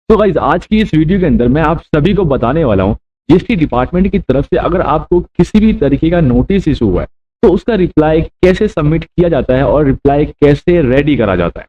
तो गाइज आज की इस वीडियो के अंदर मैं आप सभी को बताने वाला हूँ जीएसटी डिपार्टमेंट की तरफ से अगर आपको किसी भी तरीके का नोटिस इशू हुआ है तो उसका रिप्लाई कैसे सबमिट किया जाता है और रिप्लाई कैसे रेडी करा जाता है।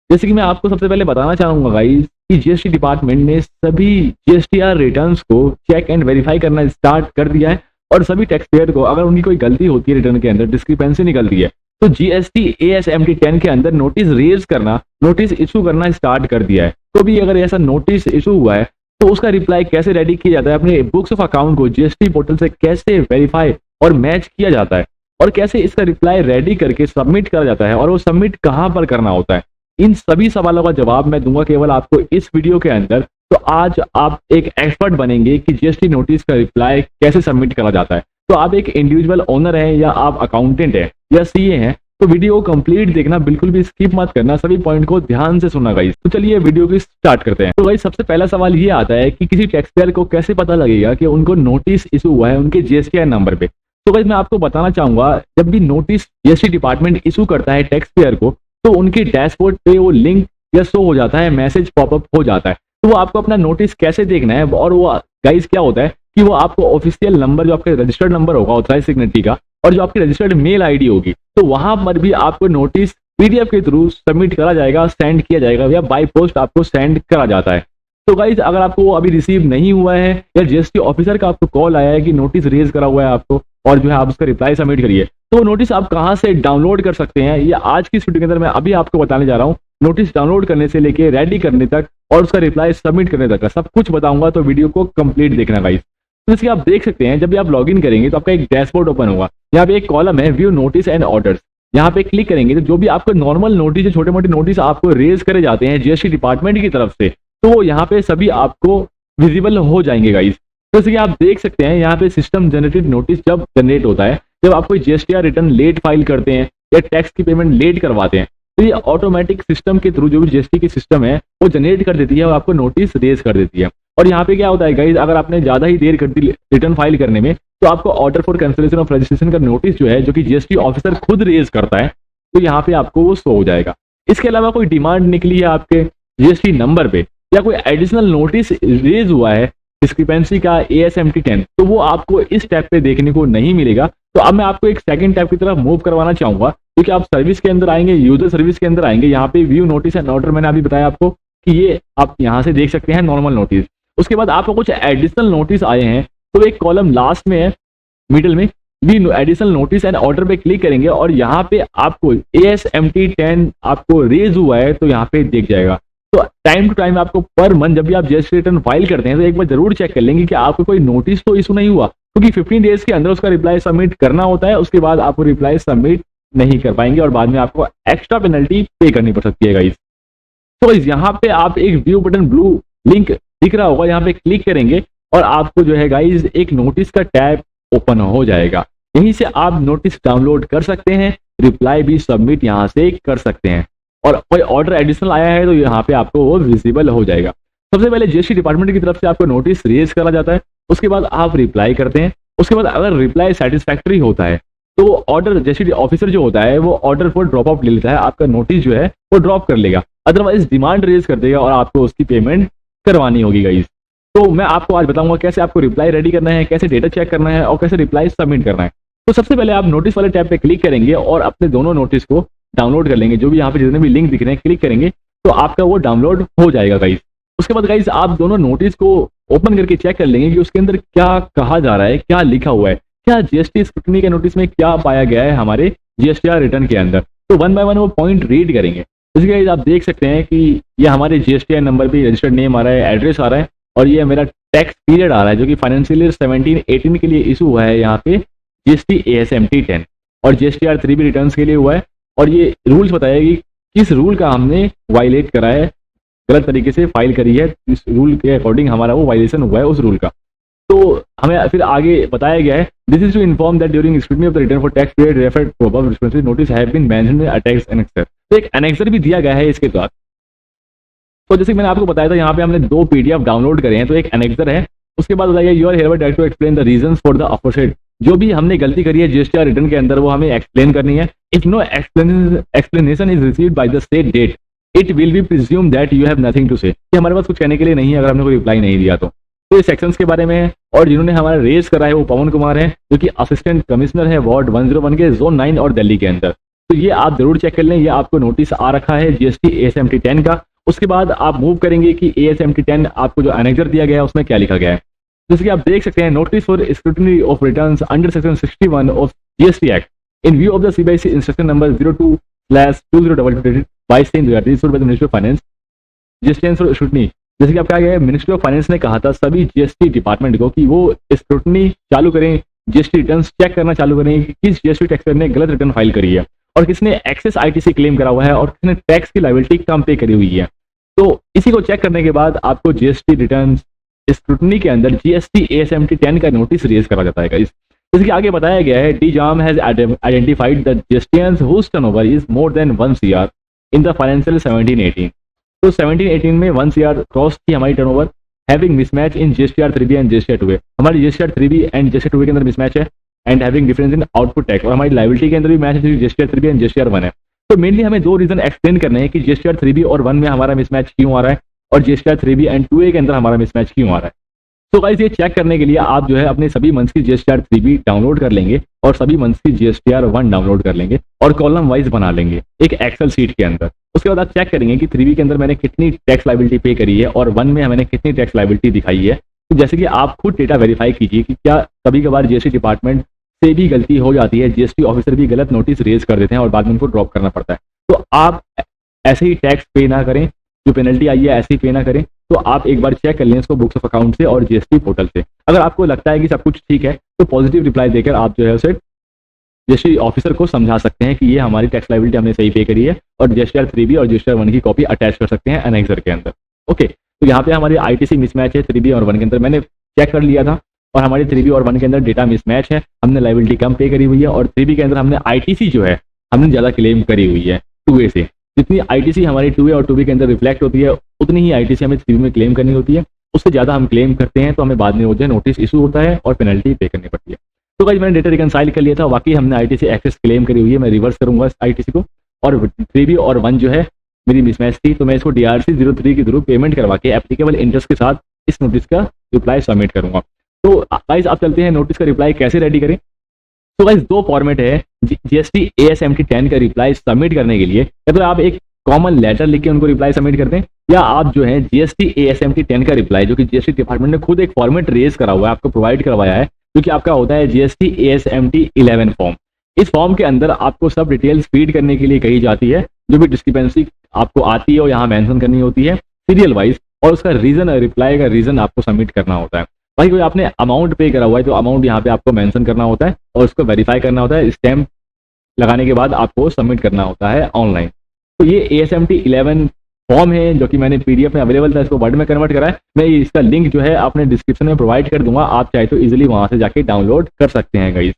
जैसे कि मैं आपको सबसे पहले बताना चाहूंगा गाइज कि जीएसटी डिपार्टमेंट ने सभी जीएसटीआर रिटर्न्स को चेक एंड वेरीफाई करना स्टार्ट कर दिया है और सभी टैक्स पेयर को अगर उनकी कोई गलती होती है रिटर्न के अंदर डिस्क्रिपेंसी निकलती है तो जीएसटी ASMT 10 के अंदर नोटिस रेज करना नोटिस इशू करना स्टार्ट कर दिया है। तो भी अगर ऐसा नोटिस इशू हुआ है तो उसका रिप्लाई कैसे रेडी किया जाता है, अपने बुक्स ऑफ अकाउंट को जीएसटी पोर्टल से कैसे वेरीफाई और मैच किया जाता है और कैसे इसका रिप्लाई रेडी करके सबमिट करा जाता है और वो सबमिट कहाँ पर करना होता है, इन सभी सवालों का जवाब मैं दूंगा केवल आपको इस वीडियो के अंदर। तो आज आप एक एक्सपर्ट बनेंगे कि जीएसटी नोटिस का रिप्लाई कैसे सबमिट करा जाता है। तो आप एक इंडिविजुअल ओनर हैं या आप अकाउंटेंट हैं या सीए हैं तो वीडियो को कंप्लीट देखना, बिल्कुल भी स्किप मत करना, सभी पॉइंट को ध्यान से सुनना गाइस। तो चलिए वीडियो की स्टार्ट करते हैं। तो गाइस सबसे पहला सवाल ये आता है कि किसी टैक्स पेयर को कैसे पता लगेगा कि उनको नोटिस इशू हुआ है उनके जीएसटीआर नंबर पे। तो गाइस मैं आपको बताना चाहूंगा जब भी नोटिस जीएसटी डिपार्टमेंट इशू करता है टैक्स पेयर को तो उनके डैशबोर्ड पे वो लिंक या शो हो जाता है, मैसेज पॉपअप हो जाता है। तो वो आपको अपना नोटिस कैसे देखना है और वो गाइस क्या होता है कि वो आपको ऑफिशियल नंबर जो आपका रजिस्टर्ड नंबर होगा ऑथराइज सिग्नेटरी का और जो आपकी रजिस्टर्ड मेल आईडी होगी तो वहां पर भी आपको नोटिस पीडीएफ के थ्रू सबमिट करा जाएगा, सेंड किया जाएगा या बाय पोस्ट आपको सेंड करा जाता है। तो गाइज अगर आपको वो अभी रिसीव नहीं हुआ है या जीएसटी ऑफिसर का आपको कॉल आया है कि नोटिस रेज करा हुआ है आपको और जो है आप उसका रिप्लाई सबमिट करिए, तो वो नोटिस आप कहाँ से डाउनलोड कर सकते हैं ये आज की इस वीडियो के अंदर मैं अभी आपको बताने जा रहा हूँ। नोटिस डाउनलोड करने से लेके रेडी करने तक और उसका रिप्लाई सबमिट करने तक का सब कुछ बताऊंगा, तो वीडियो को कंप्लीट देखना गाइज। तो जैसे आप देख सकते हैं जब भी आप लॉगिन करेंगे तो आपका एक डैशबोर्ड ओपन होगा, यहाँ पे एक कॉलम है व्यू नोटिस एंड ऑर्डर्स। यहाँ पे क्लिक करेंगे तो जो भी आपको नॉर्मल नोटिस, जो छोटे मोटे नोटिस आपको रेज करे जाते हैं जीएसटी डिपार्टमेंट की तरफ से, तो वो यहाँ पे सभी आपको विजिबल हो जाएंगे गाइस। तो जैसे कि आप देख सकते हैं यहाँ पे सिस्टम जनरेटेड नोटिस जब जनरेट होता है, जब आप कोई जीएसटीआर रिटर्न लेट फाइल करते हैं या टैक्स की पेमेंट लेट करवाते हैं तो ये ऑटोमेटिक सिस्टम के थ्रू जो भी जीएसटी की सिस्टम है वो जनरेट कर देती है और आपको नोटिस रेज कर देती है। और यहाँ पे क्या होता है गाइज, अगर आपने ज्यादा ही देर कर दी रिटर्न फाइल करने में तो आपको order for cancellation of registration का नोटिस जो है जो कि जीएसटी ऑफिसर खुद रेज करता है तो यहाँ पे आपको वो शो हो जाएगा। इसके अलावा कोई डिमांड निकली है आपके जीएसटी नंबर पे या कोई एडिशनल नोटिस रेज हुआ है डिस्क्रिपेंसी का ASMT 10 तो वो आपको इस टैब पे देखने को नहीं मिलेगा। तो अब मैं आपको एक सेकंड टैब की तरफ मूव करवाना चाहूंगा क्योंकि आप सर्विस के अंदर आएंगे, यूजर सर्विस के अंदर आएंगे, यहाँ पे व्यू नोटिस एंड ऑर्डर मैंने अभी बताया आपको कि ये आप यहाँ से देख सकते हैं नॉर्मल नोटिस। उसके बाद आपको कुछ एडिशनल नोटिस आए हैं तो एक कॉलम लास्ट में है मिडिल में भी एडिशनल नोटिस एंड ऑर्डर पे क्लिक करेंगे और यहाँ पे आपको ASMT 10 आपको रेज हुआ है तो यहाँ पे दिख जाएगा। तो टाइम टू टाइम आपको पर मंथ जब भी आप जीएसटी रिटर्न फाइल करते हैं तो एक बार जरूर चेक कर लेंगे कि आपको कोई नोटिस तो इशू नहीं हुआ, क्योंकि 15 डेज के अंदर उसका रिप्लाई सबमिट करना होता है। उसके बाद आपको रिप्लाई सबमिट नहीं कर पाएंगे और बाद में आपको एक्स्ट्रा पेनल्टी पे करनी पड़ सकती है गाइस। तो यहाँ पे आप एक व्यू बटन ब्लू लिंक दिख रहा होगा, यहाँ पे क्लिक करेंगे और आपको जो है गाइज एक नोटिस का टैब ओपन हो जाएगा। यहीं से आप नोटिस डाउनलोड कर सकते हैं, रिप्लाई भी सबमिट यहाँ से कर सकते हैं और कोई ऑर्डर एडिशनल आया है तो यहाँ पे आपको वो विजिबल हो जाएगा। सबसे पहले जीएसटी डिपार्टमेंट की तरफ से आपको नोटिस रेज करा जाता है, उसके बाद आप रिप्लाई करते हैं। उसके बाद अगर रिप्लाई सेटिस्फैक्टरी होता है तो वो ऑर्डर जीएसटी ऑफिसर जो होता है वो ऑर्डर फॉर ड्रॉप आउट ले लेता है, आपका नोटिस जो है वो ड्रॉप कर लेगा, अदरवाइज डिमांड रेज कर देगा और आपको उसकी पेमेंट करवानी होगी गाइस। तो मैं आपको आज बताऊंगा कैसे आपको रिप्लाई रेडी करना है, कैसे डेटा चेक करना है और कैसे रिप्लाई सबमिट करना है। तो सबसे पहले आप नोटिस वाले टैब पे क्लिक करेंगे और अपने दोनों नोटिस को डाउनलोड कर लेंगे। जो भी यहाँ पे जितने भी लिंक दिख रहे हैं क्लिक करेंगे तो आपका वो डाउनलोड हो जाएगा गाइस। उसके बाद गाइस आप दोनों नोटिस को ओपन करके चेक कर लेंगे कि उसके अंदर क्या कहा जा रहा है, क्या लिखा हुआ है, क्या जीएसटी स्क्रूटनी के नोटिस में क्या पाया गया है हमारे जीएसटीआर रिटर्न के अंदर। तो वन बाय वन वो पॉइंट रीड करेंगे। जैसे गाइस आप देख सकते हैं कि ये हमारे जीएसटीआर नंबर पे रजिस्टर्ड नेम आ रहा है, एड्रेस आ रहा है और ये मेरा टैक्स पीरियड आ रहा है जो कि फाइनेंशियल ईयर 17-18 के लिए इशू हुआ है यहाँ पे जीएसटी ASMT 10 और जीएसटीआर 3 भी रिटर्न्स के लिए हुआ है। और ये रूल्स बताया कि किस रूल का हमने वायलेट करा है, गलत तरीके से फाइल करी है, इस रूल के अकॉर्डिंग हमारा वो वायलेशन हुआ है उस रूल का। तो हमें फिर आगे बताया गया है this is to inform that during scrutiny of the return for tax period referred to above responsibility notice have been mentioned in attach annexure. तो एक एनेक्सर भी दिया गया है इसके साथ। तो जैसे मैंने आपको बताया था यहाँ पे हमने 2 PDF डाउनलोड करे हैं तो एक एनेक्सर है। उसके बाद बताइए you are hereby directed to explain the reasons for the aforesaid. जो भी हमने गलती करी है जीएसटीआर रिटर्न के अंदर वो हमें एक्सप्लेन करनी है। If no explanation is received by the state date it will be presume that you have nothing to say, कि हमारे पास कुछ कहने के लिए नहीं है अगर हमने कोई रिप्लाई नहीं दिया तो ये सेक्शंस के बारे में है। और जिन्होंने हमारा रेज करा है वो पवन कुमार है, जो कि असिस्टेंट कमिश्नर है वार्ड 101 के जोन 9 और दिल्ली के अंदर। तो ये आप जरूर चेक कर लें, ये आपको नोटिस आ रखा है जीएसटी ASMT 10 का। उसके बाद आप मूव करेंगे कि ASMT 10 आपको जो एनेक्जर दिया गया है उसमें क्या लिखा गया है। जैसे कि आप देख सकते हैं, notice for scrutiny of returns under section 61 of GST act in view of the CBIC instruction number 02/2022 by the Ministry of Finance, GST for scrutiny. जैसे कि आप कहा गया है, मिनिस्ट्री ऑफ फाइनेंस ने कहा था सभी जीएसटी डिपार्टमेंट को कि वो स्क्रूटनी चालू करें, जीएसटी रिटर्न चेक करना चालू करें कि किस जीएसटी टैक्सपेयर ने गलत रिटर्न फाइल करी है और किसने एक्सेस आईटीसी क्लेम करा हुआ है और किसने टैक्स की लायबिलिटी कम पे करी हुई है। तो इसी को चेक करने के बाद आपको जीएसटी रिटर्न स्क्रूटनी के अंदर जीएसटी ASMT 10 का नोटिस रेज करा जाता है। जैसे कि आगे बताया गया है, DJAM has identified the GSTians whose turnover is more than 1 CR in the financial 17-18। तो 17-18 में 1 CR क्रॉस की हमारी turnover, having mismatch in GSTR 3B and GSTR 2A। हमारी GSTR 3B and GSTR 2A के अंदर मिसमैच है, and having difference in output tax. और हमारी लायबिलिटी के अंदर भी मैच है, GSTR 3B एंड GSTR 1 है। तो मेनली हमें दो रीजन एक्सप्लेन करने हैं कि GSTR 3B और 1 में हमारा मिसमैच क्यों आ रहा है और GSTR 3B एंड 2A के अंदर हमारा मिसमैच क्यों आ रहा है। तो गाइस ये चेक करने के लिए आप जो है अपने सभी मंथ्स की GSTR 3B डाउनलोड कर लेंगे और सभी मंथ्स की GSTR 1 डाउनलोड कर लेंगे और कॉलम वाइज बना लेंगे एक एक्सेल शीट के अंदर। उसके बाद आप चेक करेंगे कि 3B के अंदर मैंने कितनी टैक्स लायबिलिटी पे करी है और 1 में मैंने कितनी टैक्स लायबिलिटी दिखाई है। तो जैसे कि आप खुद डेटा वेरीफाई कीजिए कि क्या कभी कभार जीएसटी डिपार्टमेंट से भी गलती हो जाती है, जीएसटी ऑफिसर भी गलत नोटिस रेज कर देते हैं और बाद में उनको ड्रॉप करना पड़ता है। तो आप ऐसे ही टैक्स पे ना करें, जो पेनल्टी आई है ऐसे ही पे ना करें। तो आप एक बार चेक कर लें इसको बुक्स ऑफ अकाउंट से और जीएसटी पोर्टल से। अगर आपको लगता है कि सब कुछ ठीक है तो पॉजिटिव रिप्लाई देकर आप जो है उसे जीएसटी ऑफिसर को समझा सकते हैं कि ये हमारी टैक्स लायबिलिटी हमने सही पे करी है और GSTR 3B और GSTR 1 की कॉपी अटैच कर सकते हैं एनेक्सर के अंदर। ओके, तो यहाँ पे हमारी आईटीसी मिसमैच है 3B और 1 के अंदर, मैंने चेक कर लिया था और हमारी 3B और 1 के अंदर डेटा मिसमैच है, हमने लायबिलिटी कम पे करी हुई है और 3B के अंदर हमने आईटीसी जो है हमने ज़्यादा क्लेम करी हुई है 2A से। जितनी आईटीसी हमारी 2A और 2B के अंदर रिफ्लेक्ट होती है उतनी ही आईटीसी हमें 3B में क्लेम करनी होती है। उससे ज़्यादा हम क्लेम करते हैं तो हमें बाद में वो जो नोटिस इशू होता है और पेनल्टी पे करनी पड़ती है। तो गाइस मैंने डेटा रिकनसाइल कर लिया था, वाकई हमने आईटीसी एक्सेस क्लेम करी हुई है। मैं रिवर्स करूंगा आईटीसी को और 3B और 1 जो है मेरी मिसमैच थी, तो मैं इसको DRC 03 के थ्रू पेमेंट करवा के एप्लीकेबल इंटरेस्ट के साथ इस नोटिस का रिप्लाई सबमिट करूंगा। तो गाइस आप चलते हैं नोटिस का रिप्लाई कैसे रेडी करें। तो गाइस दो फॉर्मेट है जीएसटी ASMT 10 का रिप्लाई सबमिट करने के लिए। या तो आप एक कॉमन लेटर लिख के उनको रिप्लाई सबमिट करते हैं, या आप जो है जीएसटी ASMT 10 का रिप्लाई जो कि जीएसटी डिपार्टमेंट ने खुद एक फॉर्मेट रेज करा हुआ है, आपको प्रोवाइड करवाया है, जो कि आपका होता है जीएसटी ASMT 11 फॉर्म। इस फॉर्म के अंदर आपको सब डिटेल्स फीड करने के लिए कही जाती है, जो भी डिस्क्रिपेंसी आपको आती है और यहाँ मेंशन करनी होती है सीरियल वाइज, और उसका रीजन रिप्लाई का रीजन आपको सबमिट करना होता है। भाई कोई आपने अमाउंट पे करा हुआ है तो अमाउंट यहाँ पे आपको मेंशन करना होता है और उसको वेरीफाई करना होता है, स्टैम्प लगाने के बाद आपको सबमिट करना होता है ऑनलाइन। तो ये ASMT 11 फॉर्म है जो कि मैंने PDF में अवेलेबल था, इसको वर्ड में कन्वर्ट करा है। मैं इसका लिंक जो है अपने डिस्क्रिप्शन में प्रोवाइड कर दूंगा, आप चाहे तो इजीली वहां से जाके डाउनलोड कर सकते हैं गाइस।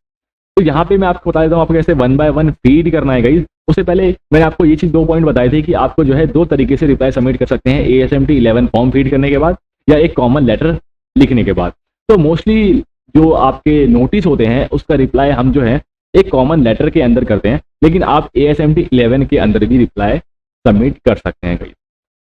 तो यहाँ पे मैं आपको बता देता हूँ आपको कैसे 1 बाय 1 फीड करना है गाइस। उससे पहले मैंने आपको ये चीज 2 पॉइंट बताए थे कि आपको जो है 2 तरीके से रिप्लाई सबमिट कर सकते हैं, ASMT 11 फॉर्म फीड करने के बाद या एक कॉमन लेटर लिखने के बाद। तो मोस्टली जो आपके नोटिस होते हैं उसका रिप्लाई हम जो है एक कॉमन लेटर के अंदर करते हैं, लेकिन आप ASMT 11 के अंदर भी रिप्लाई सबमिट कर सकते हैं गाइस।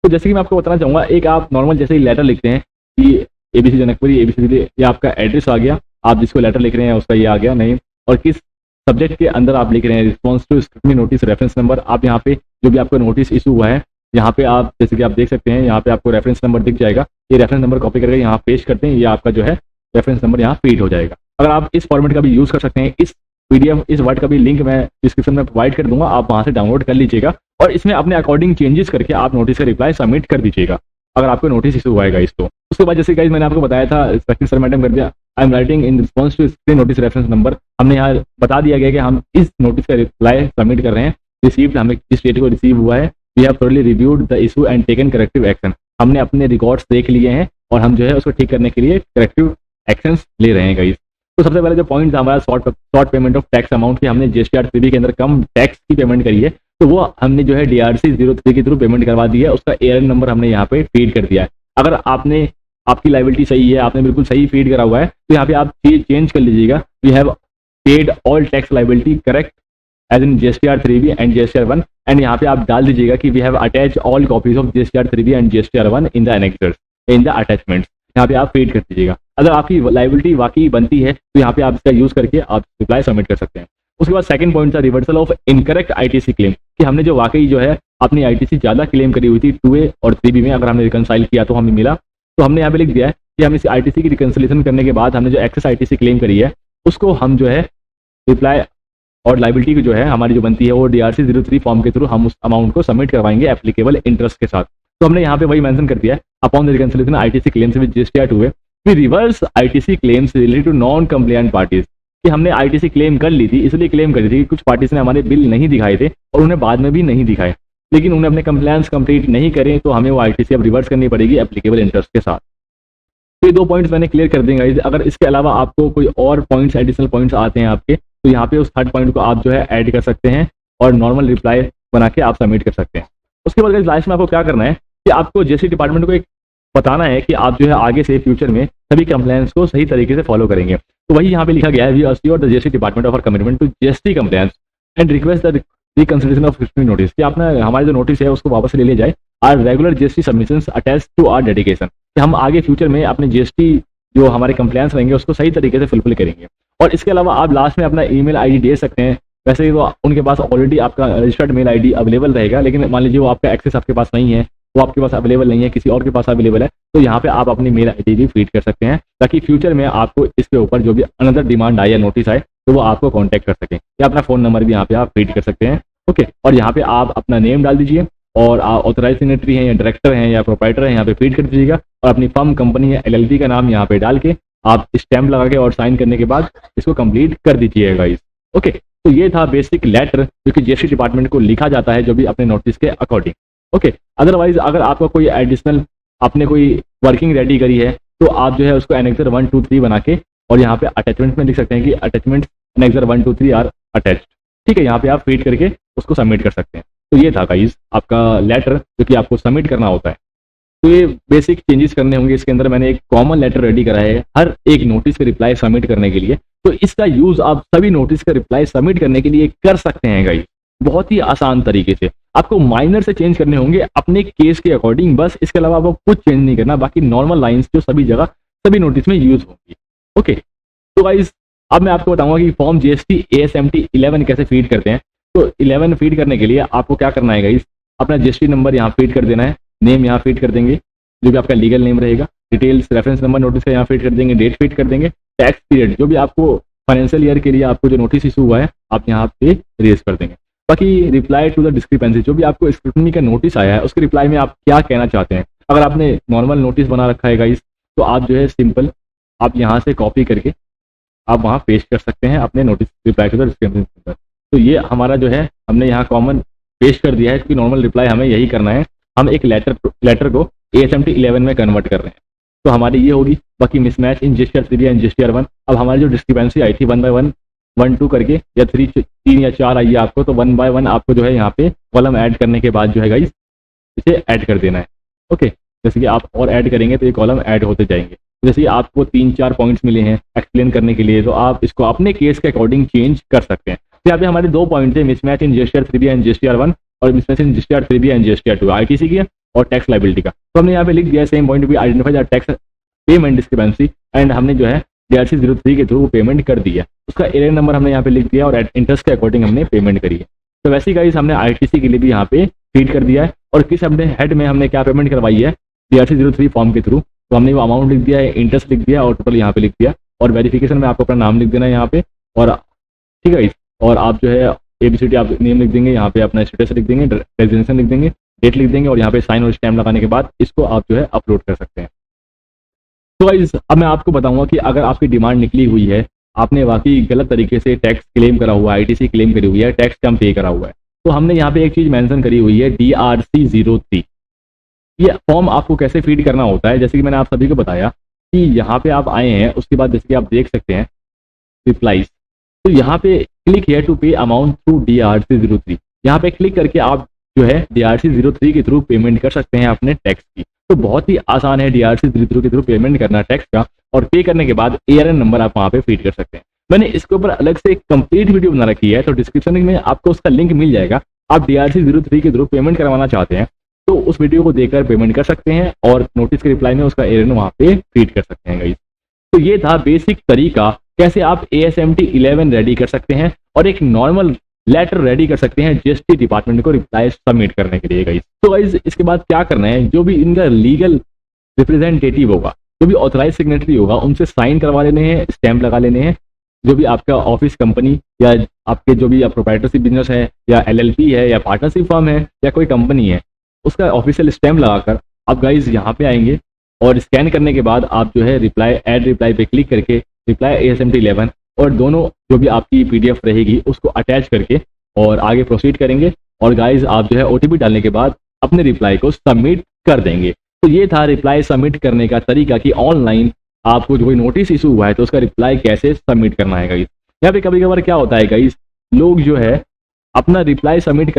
तो जैसे कि मैं आपको बताना चाहूंगा, एक आप नॉर्मल जैसे ही लेटर लिखते हैं कि ABC जनकपुरी ABC, ये आपका एड्रेस आ गया, आप जिसको लेटर लिख रहे हैं उसका ये आ गया नेम, और किस सब्जेक्ट के अंदर आप लिख रहे हैं, response to scrutiny notice reference number. आप यहाँ पे जो भी आपको नोटिस इशू हुआ है यहाँ पे आप जैसे कि आप देख सकते हैं यहाँ पे आपको रेफरेंस नंबर दिख जाएगा, ये रेफरेंस नंबर कॉपी करके यहाँ पेस्ट करते हैं, ये आपका जो है रेफरेंस नंबर यहाँ फीड हो जाएगा। अगर आप इस फॉर्मेट का भी यूज कर सकते हैं, इस PDF इस वर्ड का भी लिंक मैं डिस्क्रिप्शन में प्रोवाइड कर दूंगा, आप वहां से डाउनलोड कर लीजिएगा और इसमें अपने अकॉर्डिंग चेंजेस करके आप नोटिस का रिप्लाई सबमिट कर दीजिएगा अगर आपको नोटिस इशू हुआ इसको। उसके बाद जैसे गाइस मैंने आपको बताया था, रिस्पेक्टिव सर मैडम कर दिया, I am writing in response to screen notice reference number. हमने यहाँ बता दिया गया कि हम इस नोटिस का रिप्लाई सबमिट कर रहे हैं, रिसीव्ड हमें किस डेट को रिसीव हुआ है, we have thoroughly reviewed the issue and taken corrective action. हमने अपने रिकॉर्ड्स देख लिए हैं और हम जो है उसको ठीक करने के लिए करेक्टिव एक्शंस ले रहे हैं गाइस। तो सबसे पहले जो पॉइंट था हमारा short payment of tax amount की, हमने GSTR 3B के अंदर कम टैक्स की पेमेंट करी है, तो वो हमने जो है DRC 03 के थ्रू पेमेंट करवा दी है, उसका ARN नंबर हमने यहाँ पे फीड कर दिया है। अगर आपकी लायबिलिटी सही है, आपने बिल्कुल सही फीड करा हुआ है, तो यहाँ पे आप चेंज कर लीजिएगा, we have paid all tax liability correct as in GSTR3B and GSTR1 and यहाँ पे आप डाल दीजिएगा कि we have attach all copies of GSTR3B and GSTR1 in the annexures in the attachments. यहाँ पे आप फीड कर दीजिएगा। अगर आपकी लाइबिलिटी वाकई बनती है तो यहाँ पे आप इसका यूज करके आप रिप्लाई सबमिट कर सकते हैं। उसके बाद सेकंड पॉइंट था reversal of incorrect ITC claim, कि हमने जो वाकई जो है अपनी ITC ज़्यादा क्लेम करी हुई थी 2A और 3B में, अगर हमने रिकनसाइल किया तो हमें मिला, तो हमने यहाँ पे लिख दिया है कि हम इस ITC की रिकन्सिलेशन करने के बाद हमने जो एक्सेस ITC क्लेम करी है उसको हम जो है रिप्लाई और लाइबिलिटी की जो है हमारी जो बनती है वो DRC 03 फॉर्म के थ्रू हम उस अमाउंट को सबमिट करवाएंगे एप्लीकेबल इंटरेस्ट के साथ। तो हमने यहाँ पे वही मेंशन कर दिया है, upon the reconciliation ITC claims with GSTR2A we reverse ITC claims related to non compliant parties, कि हमने ITC क्लेम कर ली थी, इसलिए क्लेम करी थी कि कुछ पार्टीज ने हमारे बिल नहीं दिखाए थे और उन्हें बाद में भी नहीं दिखाए, लेकिन उन्हें अपने कंप्लायंस कंप्लीट नहीं करे तो हमें वो ITC अब रिवर्स करनी पड़ेगी एप्लीकेबल इंटरेस्ट के साथ। तो ये 2 पॉइंट्स मैंने क्लियर कर देंगे। अगर इसके अलावा आपको कोई और पॉइंट्स एडिशनल पॉइंट्स आते हैं आपके, तो यहाँ पे उस थर्ड पॉइंट को आप जो है ऐड कर सकते हैं और नॉर्मल रिप्लाई बना के आप सबमिट कर सकते हैं। उसके बाद लास्ट में आपको क्या करना है कि आपको GST डिपार्टमेंट को एक बताना है कि आप जो है आगे से फ्यूचर में सभी कंप्लायंस को सही तरीके से फॉलो करेंगे। तो वही यहाँ पे लिखा गया है, we assure the GST department of our commitment to GST compliance and request the reconsideration of scrutiny notice, कि आपने हमारे जो नोटिस है उसको वापस ले लिया जाए। Our regular GST submissions attach to our dedication, कि हम आगे फ्यूचर में अपने GST जो हमारे कंप्लायंस रहेंगे उसको सही तरीके से फुलफिल करेंगे। और इसके अलावा आप लास्ट में अपना ईमेल आईडी दे सकते हैं। वैसे ही वो उनके पास ऑलरेडी आपका रजिस्टर्ड मेल आईडी अवेलेबल रहेगा, लेकिन मान लीजिए वो आपका एक्सेस आपके पास नहीं है, वो आपके पास अवेलेबल नहीं है, किसी और के पास अवेलेबल है, तो यहाँ पे आप अपनी मेल आईडी भी फीड कर सकते हैं ताकि फ्यूचर में आपको इसके ऊपर जो भी अनदर डिमांड आए या नोटिस आए तो वो आपको कॉन्टैक्ट कर सकें, या अपना फ़ोन नंबर भी यहाँ पे आप फीड कर सकते हैं। ओके, और यहाँ पे आप अपना नेम डाल दीजिए और आप ऑथराइज सिग्नेटरी हैं या डायरेक्टर हैं या प्रोप्राइटर हैं यहाँ पे फीड कर दीजिएगा, और अपनी फर्म कंपनी या LLP का नाम यहाँ पे डाल के आप स्टैम्प लगा के और साइन करने के बाद इसको कंप्लीट कर दीजिएगा गाइस। ओके, तो ये था बेसिक लेटर जो कि GST डिपार्टमेंट को लिखा जाता है जो भी अपने नोटिस के अकॉर्डिंग। ओके, अदरवाइज अगर आपका कोई एडिशनल आपने कोई वर्किंग रेडी करी है तो आप जो है उसको एनेक्सर 1, 2, 3 बना के और यहाँ पे अटैचमेंट में लिख सकते हैं कि अटैचमेंट एनेक्सर 1, 2, 3 आर अटैच्ड। ठीक है, यहाँ पे आप फीड करके उसको सबमिट कर सकते हैं। तो ये था गाइस आपका लेटर जो कि आपको सबमिट करना होता है। तो ये बेसिक चेंजेस करने होंगे इसके अंदर। मैंने एक कॉमन लेटर रेडी करा है हर एक नोटिस का रिप्लाई सबमिट करने के लिए, तो इसका यूज आप सभी नोटिस का रिप्लाई सबमिट करने के लिए कर सकते हैं गाइस, बहुत ही आसान तरीके से। आपको माइनर से चेंज करने होंगे अपने केस के अकॉर्डिंग, बस इसके अलावा आपको कुछ चेंज नहीं करना, बाकी नॉर्मल लाइंस जो सभी जगह सभी नोटिस में यूज होंगी। ओके, तो गाइस अब मैं आपको बताऊंगा कि फॉर्म GST ASMT 11 कैसे फीड करते हैं। तो 11 फीड करने के लिए आपको क्या करना है गाइस, अपना GST नंबर यहाँ फीड कर देना है, नेम यहाँ फीड कर देंगे जो भी आपका लीगल नेम रहेगा, डिटेल्स रेफरेंस नंबर नोटिस का यहाँ फीड कर देंगे, डेट फीड कर देंगे, टैक्स पीरियड जो भी आपको फाइनेंशियल ईयर के लिए आपको जो नोटिस इशू हुआ है आप यहाँ पे रेज कर देंगे। बाकी रिप्लाई टू द डिस्क्रिपेंसी, जो भी आपको स्क्रूटनी का नोटिस आया है उसके रिप्लाई में आप क्या कहना चाहते हैं। अगर आपने नॉर्मल नोटिस बना रखा है गाइस तो आप जो है सिंपल आप यहाँ से कॉपी करके आप वहाँ पेस्ट कर सकते हैं अपने notice reply to the discrepancy. तो ये हमारा जो है हमने यहाँ कॉमन पेस्ट कर दिया है क्योंकि नॉर्मल रिप्लाई हमें यही करना है। हम एक लेटर को ASMT 11 में कन्वर्ट कर रहे हैं, तो हमारी ये होगी। बाकी mismatch in GSTR3 and GSTR1, अब हमारी जो डिस्क्रिपेंसी आई थी 1 by 1, 1, 2 करके या 3 या 4 आई है आपको, तो 1 by 1 आपको जो है यहाँ पे कॉलम ऐड करने के बाद जो है गाइस इसे ऐड कर देना है। ओके, जैसे कि आप और ऐड करेंगे तो ये कॉलम ऐड होते जाएंगे। जैसे कि आपको 3-4 पॉइंट्स मिले हैं एक्सप्लेन करने के लिए, तो आप इसको अपने केस के अकॉर्डिंग चेंज कर सकते हैं। तो यहाँ पे हमारे 2 पॉइंट थे, mismatch in GSTR3 and GSTR1 और mismatch in GSTR3 and GSTR2 ITC की और टैक्स लाइबिलिटी का। तो हमने यहाँ पे लिख दिया सेम पॉइंट भी identify the tax payment discrepancy and हमने जो है DRC 03 के थ्रू पेमेंट कर दिया, उसका एरियर नंबर हमने यहाँ पे लिख दिया और इंटरेस्ट के अकॉर्डिंग हमने पेमेंट करी है। तो वैसे ही गाइस हमने ITC के लिए भी यहाँ पे फीड कर दिया है और किस अपने हेड में हमने क्या पेमेंट करवाई है DRC 03 फॉर्म के थ्रू, तो हमने वो अमाउंट लिख दिया है, इंटरेस्ट लिख दिया और टोटल यहाँ पे लिख दिया, और वेरिफिकेशन में आपको अपना नाम लिख देना है यहाँ पे, और ठीक है, और आप जो है ABCD आप नेम लिख देंगे, यहाँ पे अपना स्टेटस लिख देंगे, रेजिडेंशियल लिख देंगे, डेट लिख देंगे और यहाँ पे साइन और स्टैम्प लगाने के बाद इसको आप जो है अपलोड कर सकते हैं। तो गाइस अब मैं आपको बताऊंगा कि अगर आपकी डिमांड निकली हुई है, आपने वाकई गलत तरीके से टैक्स क्लेम करा हुआ है, ITC क्लेम करी हुई है, टैक्स कम पे करा हुआ है, तो हमने यहाँ पे एक चीज मेंशन करी हुई है DRC 03। ये फॉर्म आपको कैसे फीड करना होता है, जैसे कि मैंने आप सभी को बताया कि यहाँ पे आप आए हैं, उसके बाद जैसे कि आप देख सकते हैं रिप्लाईज, तो यहाँ पे क्लिक हियर टू पे अमाउंट थ्रू DRC 03, यहाँ पे क्लिक करके आप जो है DRC 03 के थ्रू पेमेंट कर सकते हैं अपने टैक्स की। तो बहुत ही आसान है DRC 03 के थ्रू पेमेंट करना टैक्स का, और पे करने के बाद ARN नंबर आप वहाँ पे फीड कर सकते हैं। मैंने इसके ऊपर अलग से एक कंप्लीट वीडियो बना रखी है, तो डिस्क्रिप्शन में आपको उसका लिंक मिल जाएगा। आप DRC-03 के थ्रू पेमेंट करवाना चाहते हैं तो उस वीडियो को देखकर पेमेंट कर सकते हैं और नोटिस के रिप्लाई में उसका एरर वहाँ पे फीड कर सकते हैं गाइस। तो ये था बेसिक तरीका कैसे आप ASMT 11 रेडी कर सकते हैं और एक नॉर्मल लेटर रेडी कर सकते हैं GST डिपार्टमेंट को रिप्लाई सबमिट करने के लिए गाइस। तो गाइस इसके बाद क्या करना है, जो भी इनका लीगल रिप्रेजेंटेटिव होगा, जो भी ऑथराइज सिग्नेटरी होगा, उनसे साइन करवा लेने हैं, स्टैंप लगा लेने हैं। जो भी आपका ऑफिस, कंपनी या आपके जो भी प्रोप्राइटरशिप बिजनेस है या LLP है या पार्टनरशिप फर्म है या कोई कंपनी है, उसका ऑफिशियल स्टैम्प लगाकर आप गाइज यहाँ पे आएंगे और स्कैन करने के बाद आप जो है रिप्लाई, ऐड रिप्लाई पे क्लिक करके रिप्लाई ASMT 11 और दोनों जो भी आपकी PDF रहेगी उसको अटैच करके और आगे प्रोसीड करेंगे। और गाइज आप जो है OTP डालने के बाद अपने रिप्लाई को सबमिट कर देंगे। तो ये था रिप्लाई सबमिट करने का तरीका कि ऑनलाइन आपको जो कोई नोटिस इशू हुआ है तो उसका रिप्लाई कैसे सबमिट करना है गाइज। यहाँ पे कभी कभार क्या होता है गाइज, लोग जो है अपना रिप्लाई सबमिट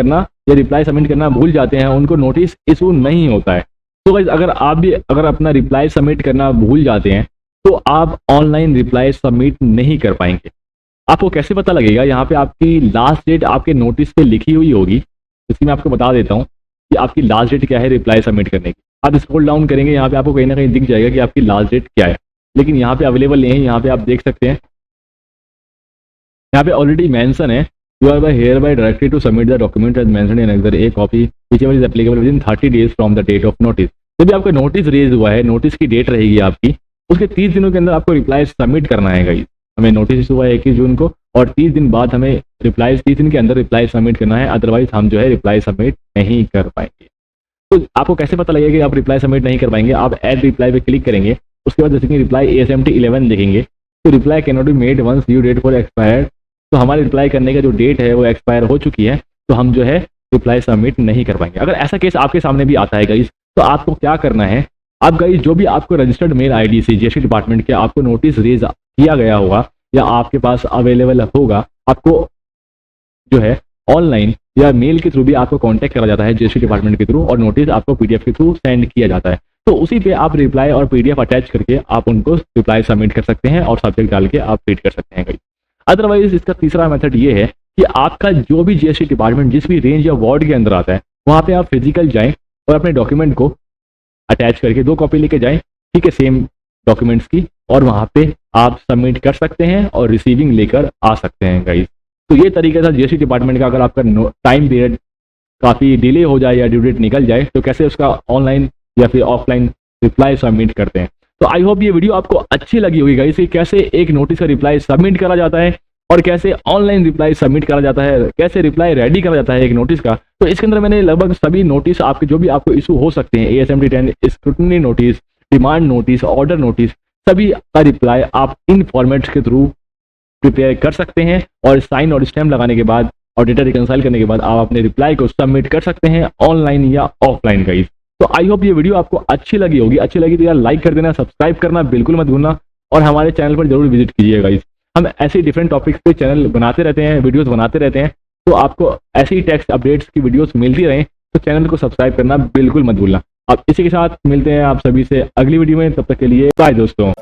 करना भूल जाते हैं, उनको नोटिस इशू नहीं होता है। तो गाइज अगर आप भी अपना रिप्लाई सबमिट करना भूल जाते हैं तो आप ऑनलाइन रिप्लाई सबमिट नहीं कर पाएंगे। आपको कैसे पता लगेगा, यहाँ पे आपकी लास्ट डेट आपके नोटिस पे लिखी हुई होगी, इसकी मैं आपको बता देता हूँ कि आपकी लास्ट डेट क्या है रिप्लाई सबमिट करने की। आप स्क्रॉल डाउन करेंगे, यहाँ पे आपको कहीं ना कहीं दिख जाएगा कि आपकी लास्ट डेट क्या है, लेकिन यहाँ पे अवेलेबल नहीं है। यहाँ पे आप देख सकते हैं, यहाँ पे ऑलरेडी मेंशन है, you are hereby directed to submit the document as mentioned in Annex A copy whichever is applicable within 30 days from the date of notice। जब भी आपका नोटिस रेज हुआ है, नोटिस की डेट रहेगी आपकी, उसके 30 दिनों के अंदर आपको रिप्लाई सबमिट करना है गाइस। हमें नोटिस हुआ है 21 जून को और 30 दिन बाद हमें रिप्लाई, 30 दिन के अंदर रिप्लाई सबमिट करना है, अदरवाइज हम जो है रिप्लाई सबमिट नहीं कर पाएंगे। तो आपको कैसे पता लगेगा कि आप रिप्लाई सबमिट नहीं कर पाएंगे, आप ऐड रिप्लाई पे क्लिक करेंगे, उसके बाद जैसे कि रिप्लाई ASMT 11 देखेंगे तो reply can not be made once due date for expired. तो हमारे रिप्लाई करने का जो डेट है वो एक्सपायर हो चुकी है, तो हम जो है रिप्लाई सबमिट नहीं कर पाएंगे। अगर ऐसा केस आपके सामने भी आता है गाइस, तो आपको क्या करना है, आप गाइस जो भी आपको रजिस्टर्ड मेल ID से GST डिपार्टमेंट के आपको नोटिस रेज किया गया होगा या आपके पास अवेलेबल होगा, आपको जो है ऑनलाइन या मेल के थ्रू भी आपको कांटेक्ट करा जाता है GST डिपार्टमेंट के थ्रू और नोटिस आपको PDF के थ्रू सेंड किया जाता है। तो उसी पे आप रिप्लाई और PDF अटैच करके आप उनको रिप्लाई सबमिट कर सकते हैं और सब्जेक्ट डाल के आप फीड कर सकते हैं गाइस। अदरवाइज इसका तीसरा मेथड ये है कि आपका जो भी GST डिपार्टमेंट जिस भी रेंज या वार्ड के अंदर आता है, वहाँ पे आप फिजिकल जाएं और अपने डॉक्यूमेंट को अटैच करके 2 कॉपी लेके जाएं, ठीक है, सेम डॉक्यूमेंट्स की, और वहाँ पे आप सबमिट कर सकते हैं और रिसीविंग लेकर आ सकते हैं गाइस। तो ये तरीका था GST डिपार्टमेंट का। अगर आपका टाइम पीरियड काफ़ी डिले हो जाए या ड्यू डेट निकल जाए तो कैसे उसका ऑनलाइन या फिर ऑफलाइन रिप्लाई सबमिट करते हैं। तो आई होप ये वीडियो आपको अच्छी लगी होगी गाइस, कैसे एक नोटिस का रिप्लाई सबमिट करा जाता है और कैसे ऑनलाइन रिप्लाई सबमिट करा जाता है, कैसे रिप्लाई रेडी करा जाता है एक नोटिस का। तो इसके अंदर मैंने लगभग सभी नोटिस आपके जो भी आपको इशू हो सकते हैं, ASMT 10, scrutiny notice, demand notice, order notice, सभी का रिप्लाई आप इन फॉर्मेट्स के थ्रू प्रिपेयर कर सकते हैं और साइन और स्टैम्प लगाने के बाद और डेटा रिकंसाइल करने के बाद आप अपने रिप्लाई को सबमिट कर सकते हैं ऑनलाइन या ऑफलाइन गाइस। तो आई होप ये वीडियो आपको अच्छी लगी होगी। अच्छी लगी तो यार लाइक कर देना, सब्सक्राइब करना बिल्कुल मत भूलना और हमारे चैनल पर जरूर विजिट कीजिएगा गाइस। हम ऐसे डिफरेंट टॉपिक्स पे चैनल बनाते रहते हैं, वीडियोस बनाते रहते हैं, तो आपको ऐसी ही टेक्स्ट अपडेट्स की वीडियोस मिलती रहें तो चैनल को सब्सक्राइब करना बिल्कुल मत भूलना। अब इसी के साथ मिलते हैं आप सभी से अगली वीडियो में, तब तक के लिए बाय दोस्तों।